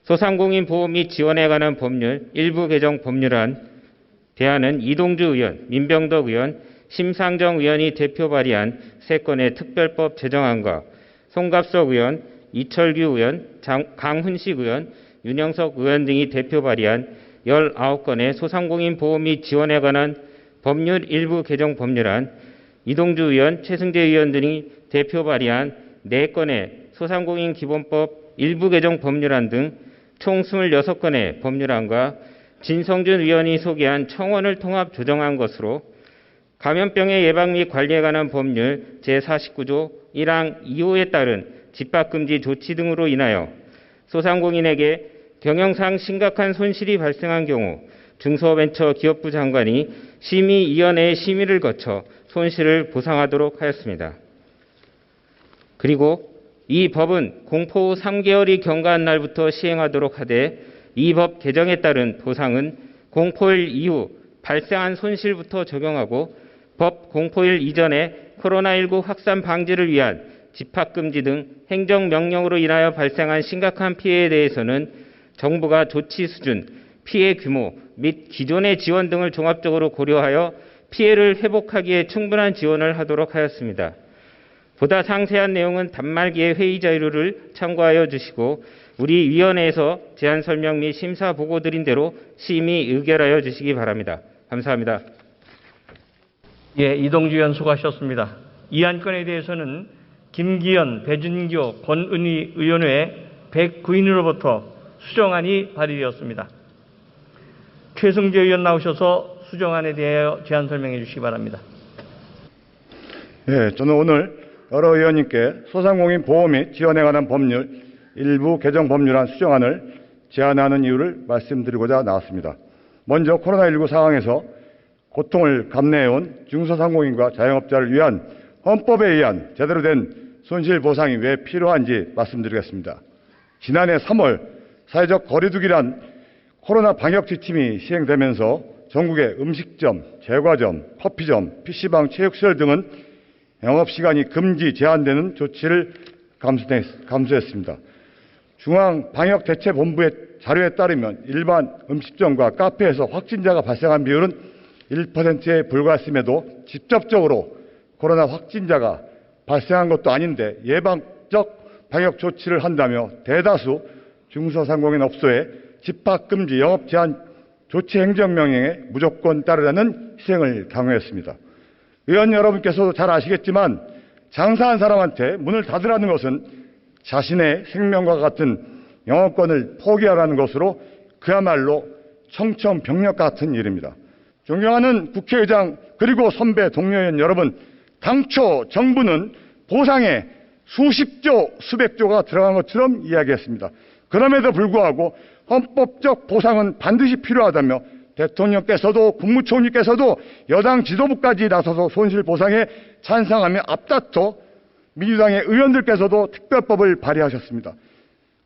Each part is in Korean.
소상공인 보호 및 지원에 관한 법률 일부 개정 법률안 대안은 이동주 의원, 민병덕 의원, 심상정 의원이 대표 발의한 3건의 특별법 제정안과 송갑석 의원, 이철규 의원, 강훈식 의원, 윤영석 의원 등이 대표 발의한 19건의 소상공인 보호 및 지원에 관한 법률 일부 개정 법률안, 이동주 의원, 최승재 의원 등이 대표 발의한 4건의 소상공인 기본법 일부 개정 법률안 등 총 26건의 법률안과 진성준 의원이 소개한 청원을 통합 조정한 것으로 감염병의 예방 및 관리에 관한 법률 제49조 1항 2호에 따른 집합금지 조치 등으로 인하여 소상공인에게 경영상 심각한 손실이 발생한 경우 중소벤처기업부 장관이 심의위원회의 심의를 거쳐 손실을 보상하도록 하였습니다. 그리고 이 법은 공포 후 3개월이 경과한 날부터 시행하도록 하되 이 법 개정에 따른 보상은 공포일 이후 발생한 손실부터 적용하고 법 공포일 이전에 코로나19 확산 방지를 위한 집합금지 등 행정명령으로 인하여 발생한 심각한 피해에 대해서는 정부가 조치 수준, 피해 규모 및 기존의 지원 등을 종합적으로 고려하여 피해를 회복하기에 충분한 지원을 하도록 하였습니다. 보다 상세한 내용은 단말기의 회의 자료를 참고하여 주시고 우리 위원회에서 제안 설명 및 심사 보고 드린 대로 심의 의결하여 주시기 바랍니다. 감사합니다. 예, 이동주 의원 수고하셨습니다. 이 안건에 대해서는 김기현, 배준교, 권은희 의원 외 109인으로부터 수정안이 발의되었습니다. 최승재 의원 나오셔서 수정안에 대하여 제안 설명해 주시기 바랍니다. 예, 저는 오늘 여러 의원님께 소상공인 보호 및 지원에 관한 법률 일부 개정 법률안 수정안을 제안하는 이유를 말씀드리고자 나왔습니다. 먼저 코로나19 상황에서 고통을 감내해온 중소상공인과 자영업자를 위한 헌법에 의한 제대로 된 손실보상이 왜 필요한지 말씀드리겠습니다. 지난해 3월 사회적 거리두기란 코로나 방역 지침이 시행되면서 전국의 음식점, 제과점, 커피점, PC방, 체육시설 등은 영업시간이 금지 제한되는 조치를 감수했습니다. 중앙방역대책본부의 자료에 따르면 일반 음식점과 카페에서 확진자가 발생한 비율은 1%에 불과했음에도 직접적으로 코로나 확진자가 발생한 것도 아닌데 예방적 방역 조치를 한다며 대다수 중소상공인 업소에 집합금지 영업 제한 조치 행정명령에 무조건 따르라는 희생을 강요했습니다. 의원 여러분께서도 잘 아시겠지만 장사한 사람한테 문을 닫으라는 것은 자신의 생명과 같은 영업권을 포기하라는 것으로 그야말로 청천벽력 같은 일입니다. 존경하는 국회의장 그리고 선배 동료의원 여러분, 당초 정부는 보상에 수십조, 수백조가 들어간 것처럼 이야기했습니다. 그럼에도 불구하고 헌법적 보상은 반드시 필요하다며 대통령께서도 국무총리께서도 여당 지도부까지 나서서 손실보상에 찬성하며 앞다퉈 민주당의 의원들께서도 특별법을 발의하셨습니다.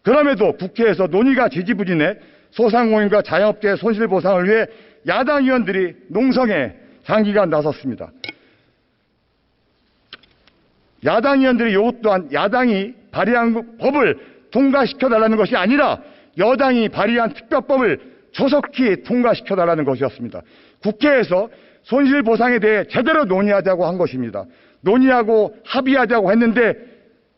그럼에도 국회에서 논의가 지지부진해 소상공인과 자영업자의 손실보상을 위해 야당 의원들이 농성에 장기간 나섰습니다. 야당 의원들의 요구 또한 야당이 발의한 법을 통과시켜달라는 것이 아니라 여당이 발의한 특별법을 조속히 통과시켜달라는 것이었습니다. 국회에서 손실보상에 대해 제대로 논의하자고 한 것입니다. 논의하고 합의하자고 했는데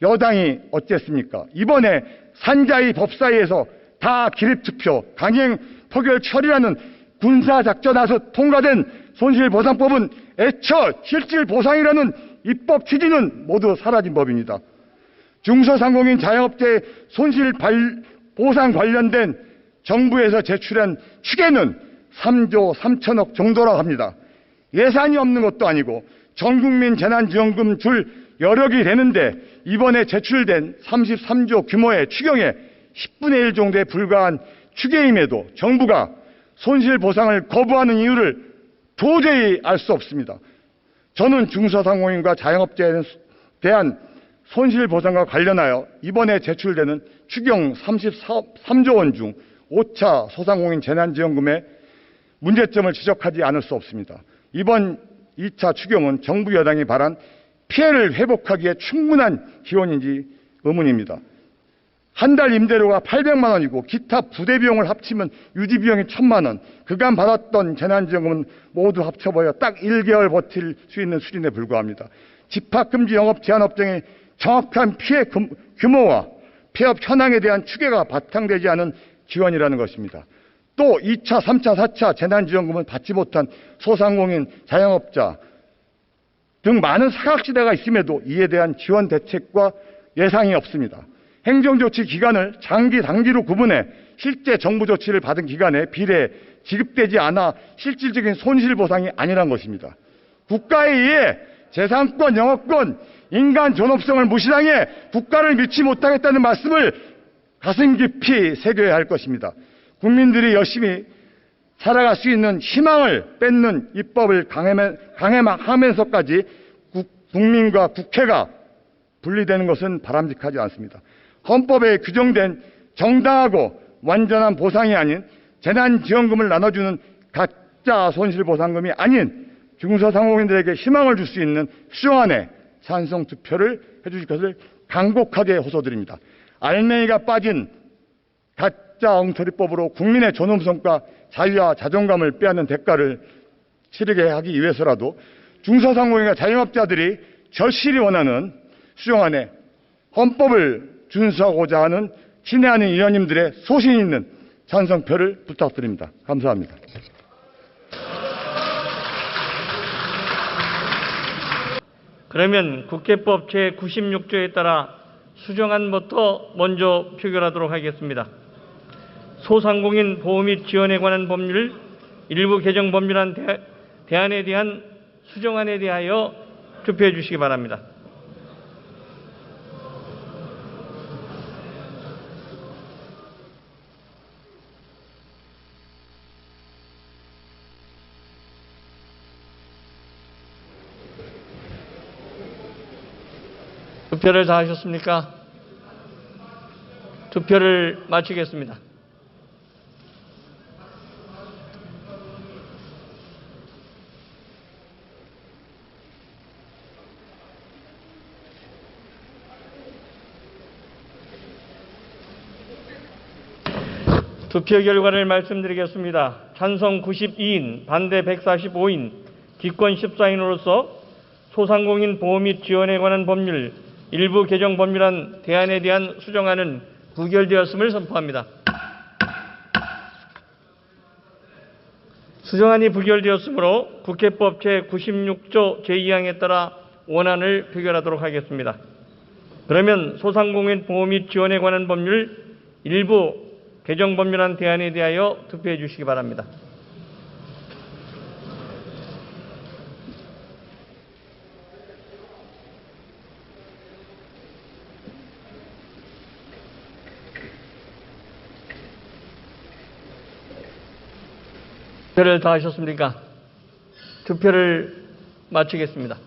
여당이 어쨌습니까? 이번에 산자위 법사위에서 다 기립투표, 강행 표결 처리라는 군사작전에서 통과된 손실보상법은 애처 실질보상이라는 입법 취지는 모두 사라진 법입니다. 중소상공인 자영업자의 손실보상 관련된 정부에서 제출한 추계는 3조 3천억 정도라고 합니다. 예산이 없는 것도 아니고 전국민 재난지원금 줄 여력이 되는데 이번에 제출된 33조 규모의 추경의 10분의 1 정도에 불과한 추계임에도 정부가 손실보상을 거부하는 이유를 도저히 알 수 없습니다. 저는 중소상공인과 자영업자에 대한 손실보상과 관련하여 이번에 제출되는 추경 33조 원 중 5차 소상공인 재난지원금의 문제점을 지적하지 않을 수 없습니다. 이번 2차 추경은 정부 여당이 바란 피해를 회복하기에 충분한 지원인지 의문입니다. 한 달 임대료가 800만 원이고 기타 부대 비용을 합치면 유지 비용이 1000만 원, 그간 받았던 재난지원금은 모두 합쳐봐야 딱 1개월 버틸 수 있는 수준에 불과합니다. 집합금지 영업 제한 업종의 정확한 피해 규모와 폐업 현황에 대한 추계가 바탕되지 않은 지원이라는 것입니다. 또 2차, 3차, 4차 재난지원금은 받지 못한 소상공인, 자영업자 등 많은 사각지대가 있음에도 이에 대한 지원 대책과 예상이 없습니다. 행정조치 기간을 장기, 단기로 구분해 실제 정부 조치를 받은 기간에 비례 지급되지 않아 실질적인 손실보상이 아니란 것입니다. 국가에 의해 재산권, 영업권, 인간 존엄성을 무시당해 국가를 믿지 못하겠다는 말씀을 가슴 깊이 새겨야 할 것입니다. 국민들이 열심히 살아갈 수 있는 희망을 뺏는 입법을 강행하면서까지 국민과 국회가 분리되는 것은 바람직하지 않습니다. 헌법에 규정된 정당하고 완전한 보상이 아닌 재난지원금을 나눠주는 가짜 손실보상금이 아닌 중소상공인들에게 희망을 줄 수 있는 수정안에 찬성 투표를 해주실 것을 간곡하게 호소드립니다. 알맹이가 빠진 가짜 엉터리법으로 국민의 존엄성과 자유와 자존감을 빼앗는 대가를 치르게 하기 위해서라도 중소상공인과 자영업자들이 절실히 원하는 수정안에 헌법을 준수하고자 하는 친애하는 의원님들의 소신 있는 찬성표를 부탁드립니다. 감사합니다. 그러면 국회법 제96조에 따라 수정안부터 먼저 표결하도록 하겠습니다. 소상공인 보호 및 지원에 관한 법률 일부 개정 법률안 대안에 대한 수정안에 대하여 투표해 주시기 바랍니다. 투표를 다 하셨습니까? 투표를 마치겠습니다. 투표 결과를 말씀드리겠습니다. 찬성 92인, 반대 145인, 기권 14인으로서 소상공인 보호 및 지원에 관한 법률 일부 개정 법률안 대안에 대한 수정안은 부결되었음을 선포합니다. 수정안이 부결되었으므로 국회법 제96조 제2항에 따라 원안을 표결하도록 하겠습니다. 그러면 소상공인 보호 및 지원에 관한 법률 일부 개정 법률안 대안에 대하여 투표해 주시기 바랍니다. 투표를 다 하셨습니까? 투표를 마치겠습니다.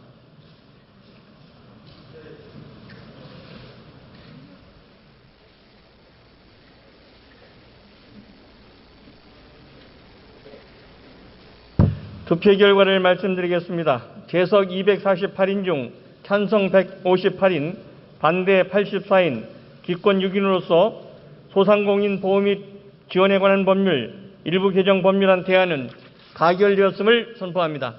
투표 결과를 말씀드리겠습니다. 재석 248인 중 찬성 158인, 반대 84인, 기권 6인으로서 소상공인 보호 및 지원에 관한 법률 일부 개정 법률안 대안은 가결되었음을 선포합니다.